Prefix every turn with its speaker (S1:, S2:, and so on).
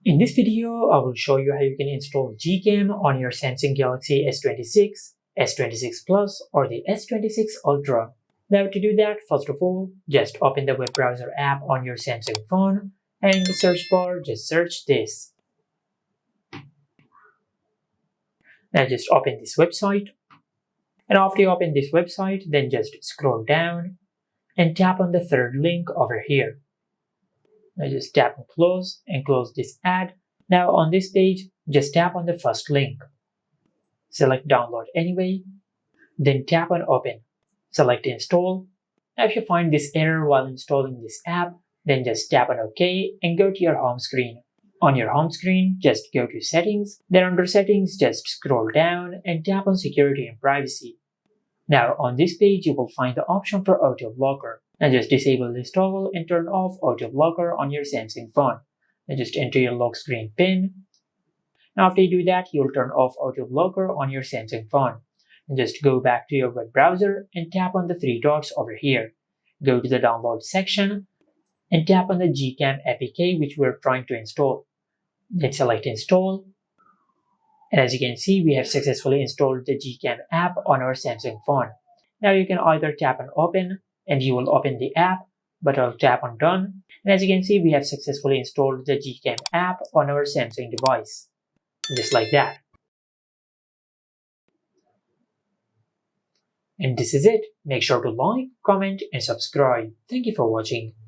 S1: In this video, I will show you how you can install GCam on your Samsung Galaxy S26, S26 Plus, or the S26 Ultra. Now to do that, first of all, just open the web browser app on your Samsung phone, and in the search bar, just search this. Now just open this website, and after you open this website, then just scroll down and tap on the third link over here. Now just tap on close and close this ad. Now on this page, just tap on the first link. Select download anyway, then tap on open. Select install. Now if you find this error while installing this app, then just tap on OK and go to your home screen. On your home screen, just go to settings, then under settings, just scroll down and tap on security and privacy. Now on this page, you will find the option for auto blocker. Now just disable this toggle and turn off auto blocker on your Samsung phone. Now just enter your lock screen PIN. Now after you do that, you'll turn off auto blocker on your Samsung phone. And just go back to your web browser and tap on the three dots over here. Go to the download section and tap on the GCam APK which we're trying to install. Then select install. And as you can see, we have successfully installed the GCam app on our Samsung phone. Now you can either tap on open and you will open the app, but I'll tap on done. And as you can see, we have successfully installed the GCam app on our Samsung device. Just like that. And this is it. Make sure to like, comment, and subscribe. Thank you for watching.